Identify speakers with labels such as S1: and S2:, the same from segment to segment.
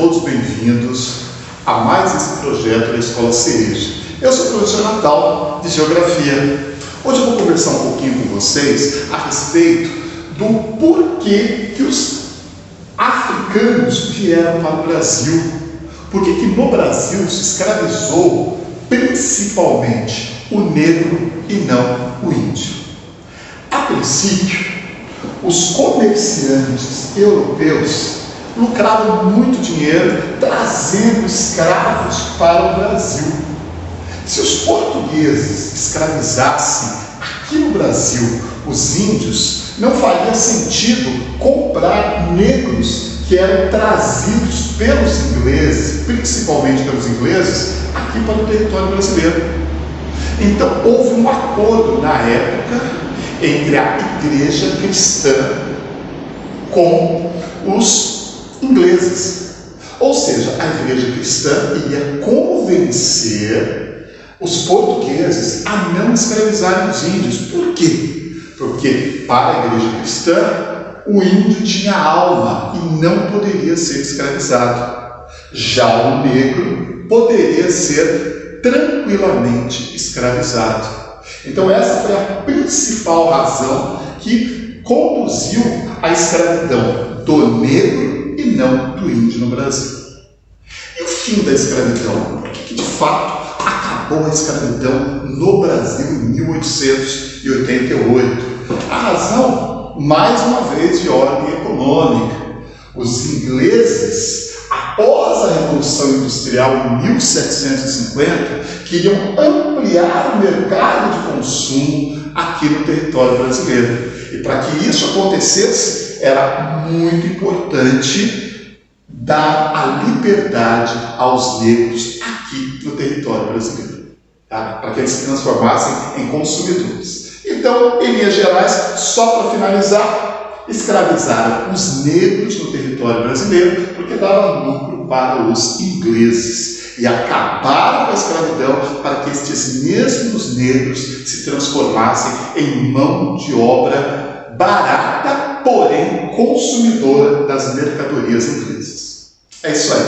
S1: todos bem-vindos a mais esse projeto da Escola Cereja. Eu sou o professor Natal, de Geografia. Hoje eu vou conversar um pouquinho com vocês a respeito do porquê que os africanos vieram para o Brasil. Por que no Brasil se escravizou principalmente o negro e não o índio? A princípio, os comerciantes europeus lucravam muito dinheiro trazendo escravos para o Brasil. Se os portugueses escravizassem aqui no Brasil os índios, não faria sentido comprar negros que eram trazidos pelos ingleses, principalmente pelos ingleses, aqui para o território brasileiro. Então houve um acordo na época entre a igreja cristã com os ingleses. Ou seja, a igreja cristã ia convencer os portugueses a não escravizarem os índios. Por quê? Porque para a igreja cristã o índio tinha alma e não poderia ser escravizado. Já o negro poderia ser tranquilamente escravizado. Então essa foi a principal razão que conduziu à escravidão do negro e não do índio no Brasil. E o fim da escravidão? Por que de fato acabou a escravidão no Brasil em 1888? A razão, mais uma vez, de ordem econômica. Os ingleses, após a Revolução Industrial em 1750, queriam ampliar o mercado de consumo aqui no território brasileiro. E para que isso acontecesse, era muito importante dar a liberdade aos negros aqui no território brasileiro, tá? Para que eles se transformassem em consumidores. Então, em linhas gerais, só para finalizar, escravizaram os negros no território brasileiro porque dava lucro para os ingleses. E acabaram com a escravidão para que estes mesmos negros se transformassem em mão de obra barata, porém consumidora das mercadorias inglesas. É isso aí.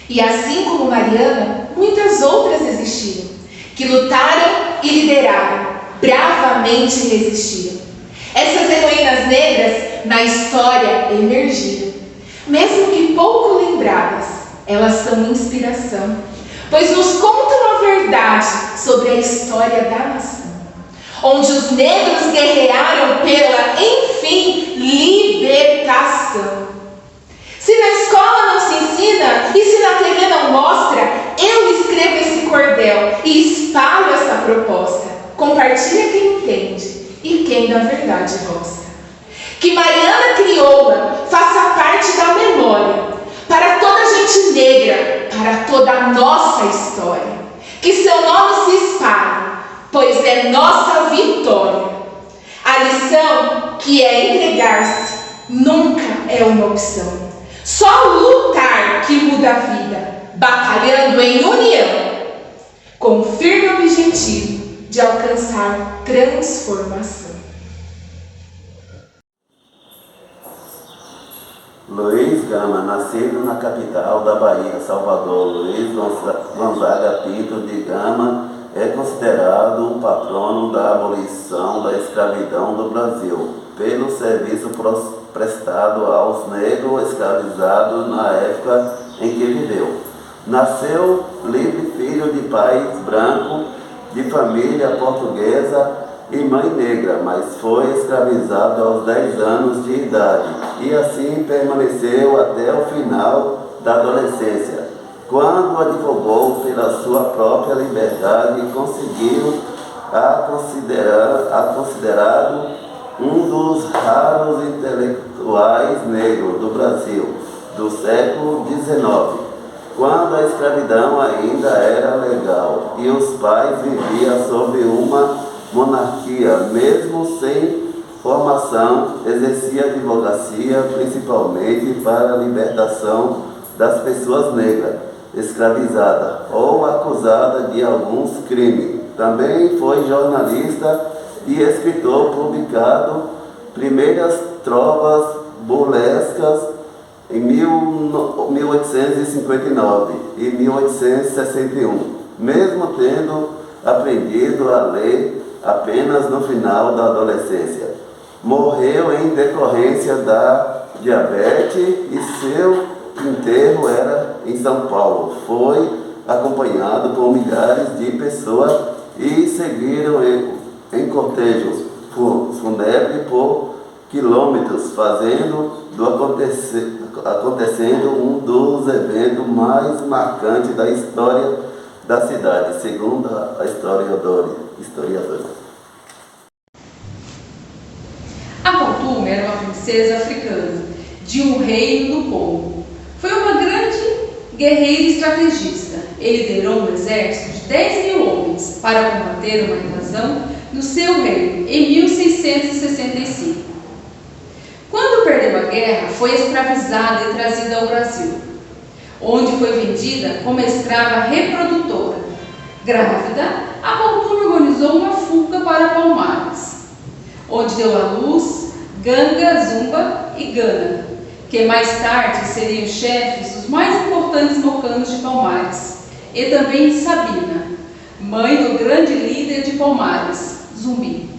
S2: E assim como Mariana, muitas outras existiram, que lutaram e lideraram, bravamente resistiram. Essas heroínas negras na história emergiram. Mesmo que pouco lembradas, elas são inspiração, pois nos contam a verdade sobre a história da nação, onde os negros guerrearam pela, enfim, libertação. Se na escola não se ensina e se na TV não mostra, eu escrevo esse cordel e espalho essa proposta. Compartilha quem entende e quem da verdade gosta. Que Mariana Crioula faça parte da memória para toda a gente negra, para toda a nossa história. Que seu nome se espalhe, pois é nossa vitória. A lição que é entregar-se nunca é uma opção. Só lutar que muda a vida, batalhando em união, com firme objetivo de alcançar transformação.
S3: Luiz Gama, nascido na capital da Bahia, Salvador, Luiz Gonzaga Pinto de Gama é considerado um patrono da abolição da escravidão do Brasil, pelo serviço prestado aos negros escravizados na época em que viveu. Nasceu livre filho de pai branco, de família portuguesa e mãe negra, mas foi escravizado aos 10 anos de idade e assim permaneceu até o final da adolescência, quando advogou pela sua própria liberdade e conseguiu considerado um dos raros intelectuais negros do Brasil do século XIX, quando a escravidão ainda era legal e os pais viviam sob uma monarquia, mesmo sem formação, exercia advocacia principalmente para a libertação das pessoas negras escravizadas ou acusadas de alguns crimes. Também foi jornalista e escritor, publicado primeiras trovas burlescas em 1859 e 1861, mesmo tendo aprendido a ler apenas no final da adolescência. Morreu em decorrência da diabetes e seu enterro era em São Paulo. Foi acompanhado por milhares de pessoas e seguiram em cortejos fúnebres por quilômetros, acontecendo um dos eventos mais marcantes da história da cidade, segundo a historiadora.
S4: A Paultume era uma princesa africana, de um reino do Congo. Foi uma grande guerreira e estrategista. Ele liderou um exército de 10.000 homens para combater uma invasão no seu reino em 1665. Quando perdeu a guerra, foi escravizada e trazida ao Brasil, onde foi vendida como escrava reprodutora. Grávida, a Paultume organizou uma fuga para Palmares, onde deu à luz Ganga, Zumba e Gana, que mais tarde seriam chefes dos mais importantes mocanos de Palmares, e também Sabina, mãe do grande líder de Palmares, Zumbi.